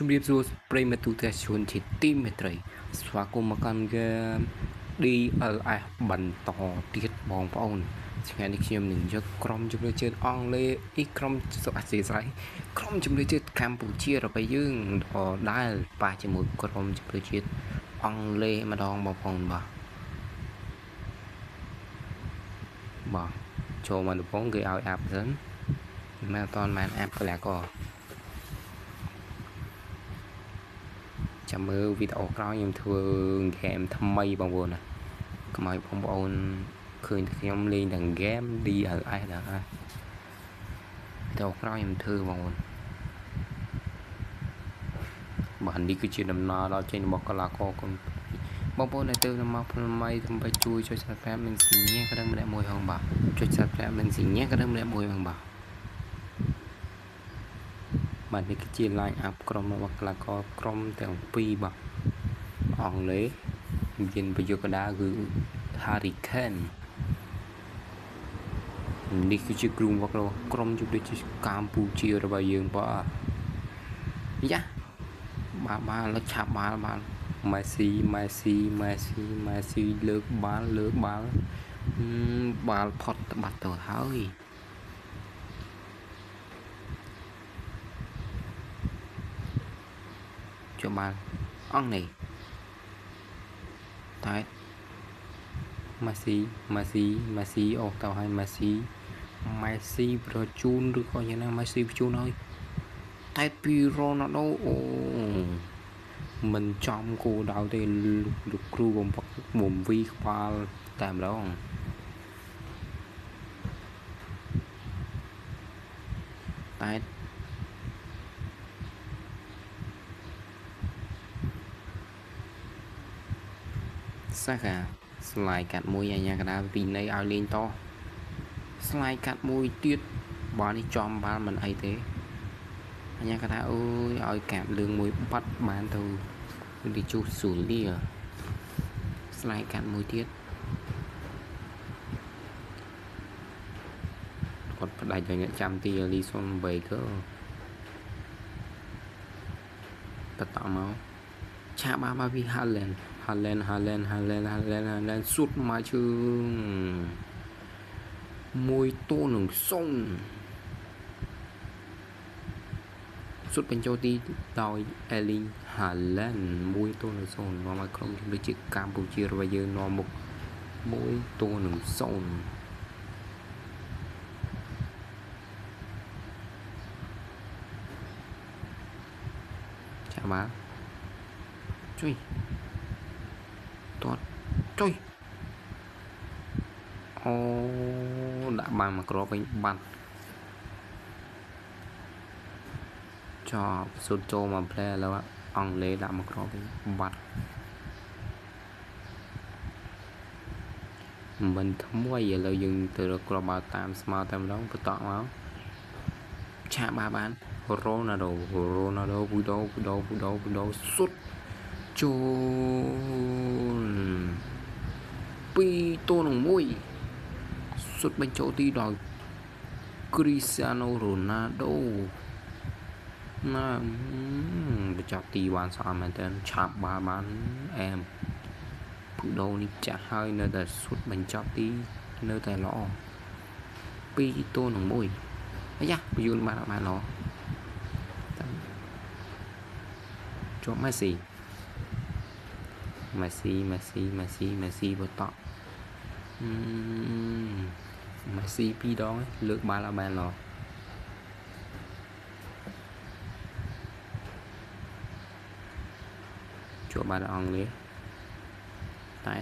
ជំរាបសួរប្រិយមិត្តទូទាំងជនជាទីមេត្រីស្វាគមន៍មកកាន់ហ្គេម DLS បន្តទៀតបងប្អូនថ្ងៃនេះខ្ញុំនឹងយកក្រុមជំនឿជាតិអង់គ្លេសក្រុមសុខអសីស្រ័យក្រុមជំនឿជាតិកម្ពុជារបស់យើងដែលប៉ះជាមួយក្រុមជំនឿជាតិអង់គ្លេសម្ដងបងប្អូនបាទចូលមកដំបូងគេឲ្យអាប់សិនមិនអត់តាន់បានអាប់កន្លះក៏ចាំមើលវីដេអូក្រោយខ្ញុំធ្វើហ្គេមថ្មីបងប្អូនណាកុំឲ្យបងប្អូនឃើញតែខ្ញុំលេងតែហ្គេម DLS ដែរវីដេអូក្រោយខ្ញុំធ្វើបងប្អូនបាទនេះគឺជាដំណើរដល់ចេញរបស់កីឡាករកូនបងប្អូនដែលទៅមកថ្មីដើម្បីជួយចុច Subscribe និងសញ្ញាកណ្ដឹងម្នាក់មួយផងបាទចុច Subscribe និងសញ្ញាកណ្ដឹងម្នាក់មួយផងបាទបាទនេះគឺជា line up ក្រុមរបស់កីឡាករក្រុមទាំងពីរបាទអង់គ្លេសមានប្រយោគដាគឺ Harry Kane នេះគឺជាគ្រូរបស់ក្រុមជម្រើសកម្ពុជារបស់យើងបាទយ៉ាបាទលើកឆាប់បាល់ម៉េស៊ីលើកបាល់បាល់ផុតបាត់ទៅហើយចូលបាល់អង់នេះតែម៉េស៊ីអូទៅឲ្យម៉េស៊ីប្រជូនឬក៏យ៉ាងណាម៉េស៊ីប្រជូនឲ្យតែពីរ៉ូណាល់ដូអូមិនចំគោដៅទេលោកគ្រូបំវីក្បាលតែម្ដងតែសាកាស្លាយកាត់មួយអញ្ញាកដាពីនៃឲ្យលេងតស្លាយកាត់មួយទៀតបាល់នេះចំបាល់មិនអីទេអញ្ញាកដាអើយឲ្យកាប់លឿងមួយបាត់បានទៅទីជូស៊ូលីស្លាយកាត់មួយទៀតគាត់ផ្ដាច់ឲ្យអ្នកចាំទីលីសុនបេកតតមកឆាបាពីហាឡែនសុទ្ធមកជើង1-0សុទ្ធបញ្ចូលទីដោយអេលីងហាឡែន1-0នាំឲ្យក្រុមជំនឿជាតិកម្ពុជារបស់យើងនាំមុខ1-0ចាំមកជួយតតជួយអូដាក់បានមកគ្រាប់វិញបាត់ចប់សុទ្ធចូលមកផ្លែឥឡូវអង់គ្លេសដាក់មកគ្រាប់វិញបាត់មិនថ្មីឥឡូវយើងទៅរកគ្រាប់បាល់តាមស្មើតែម្ដងបន្តមកឆាបាបានរ៉ូណាល់ដូពូដូសុទ្ធចូល2-1សុទ្ធបញ្ចូលទីដោយ Cristiano Ronaldo ណាបញ្ចប់ទីបានស្អាតមែនតើឆាប់បានអែមពូដូនេះចាស់ហើយនៅតែសុទ្ធបញ្ចប់ទីនៅតែល្អ2-1អាយ៉ាបញ្យូនបានល្អជាប់ម៉េស៊ីបន្តម៉េស៊ី2ដងលើកបាល់ឲ្យបានល្អជួបបាល់អង់គ្លេសតែ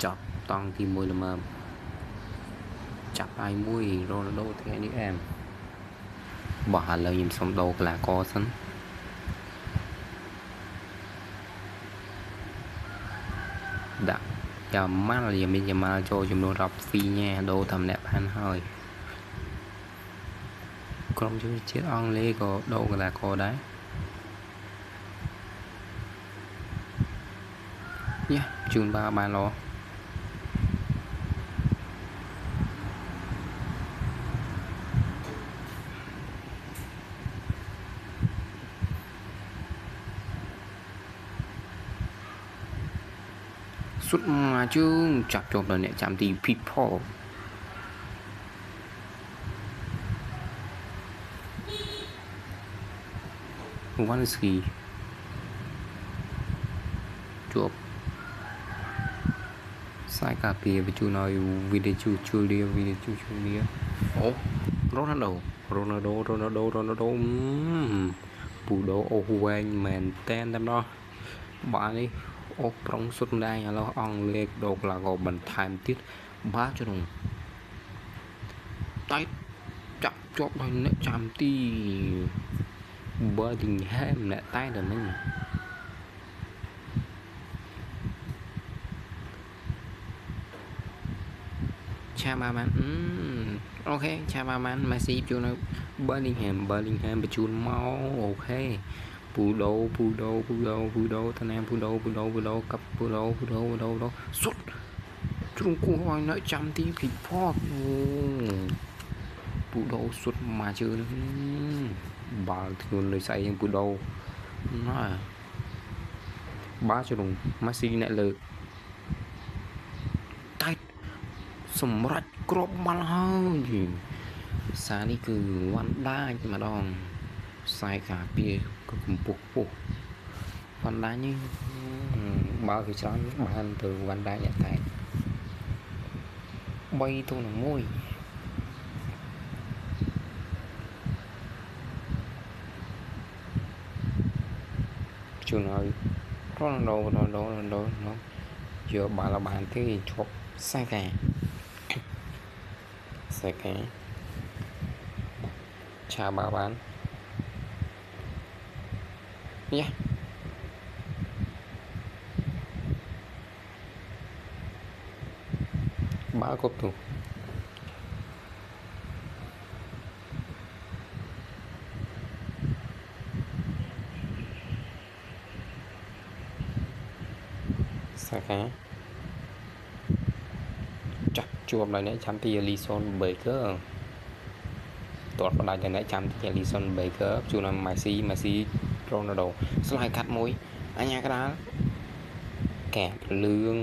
ចាប់តង់ទី1ល្មមចាប់ដៃមួយរ៉ូណាល់ដូថ្ងៃនេះអែមបោះឥឡូវខ្ញុំសុំដូរកីឡាករសិនដាក់យ៉ាម៉ាល់ចូលចំនួន10ហ្វីញ៉ាដូរតាមអ្នកបានហើយ ក្រុមជំនឿជាតិអង់គ្លេសក៏ដូរកន្លះខដែរញ៉ាជូនបានល្អសុទ្ធមកជើងចាប់ជាប់ដល់អ្នកចាំទី people Wansky ជាប់ខ្សែការពារបញ្ជូនឲ្យវីដេជូជូលៀអូ Ronaldo ពូដូអូវែងមែនតែនតែម្ដងបាទនេះអូប្រុងសុទ្ធម្ដាយឥឡូវអង់គ្លេសដូរឡាកោបន្ថែមទៀតបាទជំនុំតែចាប់ជាប់ដោយអ្នកចាំទី Birmingham អ្នកតែដល់នេះឆាបាបានអូខេឆាបាបានម៉ាស៊ីជួននៅ Birmingham បញ្ជូនមកអូខេពូដូតាណាពូដូកាប់ពូដូសុទ្ធជ្រុងគោះឲ្យនៅចាំទីភិផតពូដូសុទ្ធមកជើងបាល់ធ្ងន់លើស្អីយ៉ាងពូដូណាបាល់ជ្រុងម៉ាស៊ីអ្នកលើកតែសម្រាប់គ្រាប់បាល់ហើយសារនេះគឺវ៉ាន់ដាចម្ដងខ្សែការពារក៏កម្ពស់ខ្ពស់វ៉ាន់ដានេះបាល់គេច្រើនបានទៅវ៉ាន់ដាអ្នកតែ3-1ជួនឲ្យRonaldoយកបាល់បានទេឈប់ខ្សែការឆាបាបានយ៉ាបាល់គ្រប់ទូខ្សែការចាប់ជួបដោយអ្នកចាំទី Alisson Becker តតបណ្ដាច់តែអ្នកចាំទី Alisson Becker ជួនឲ្យ Messi Ronaldo ស្លាយកាត់មួយអញ្ញាកដាលកែលឿង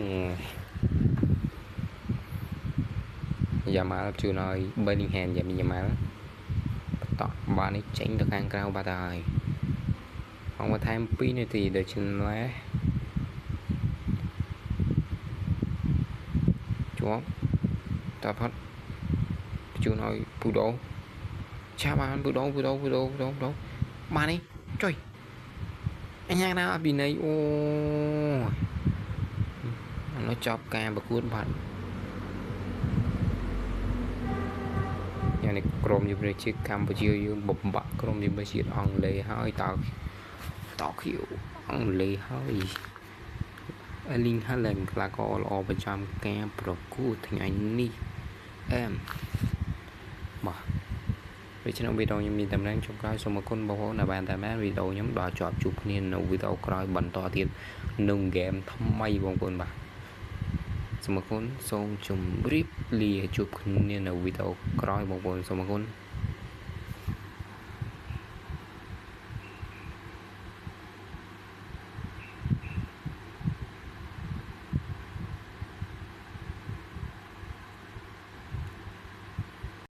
យ៉ាម៉ាល់ជួនឲ្យ Birmingham យ៉ាម៉ាល់បន្តបាល់នេះចេញទៅខាងក្រៅបាត់ហើយអងបន្ថែម2នាទីដល់ជំនឿជាប់តផាត់ជួនឲ្យពូដូឆាបានពូដូបាននេះចុយអញ្ញាណាអភិន័យអូnó chọc ca và cuốn bạn nhà này chrome như vậy chiếc Campuchia như bập bạ chrome như vậy chiếc ông lê hơi tao hiểu ông lê hơi linh hai lần là có lo bên trong ca pro cú thành anh đi em mà vì trên video nhóm mình tầm đang chụp coi xong một con bố là bàn tay mát video nhóm đòi chọn chụp nên nấu video coi bẩn to tiền nông game thăm may vòng quần bà xong một con xong chùm rip lìa chụp nên nấu video coi vòng quần xong một con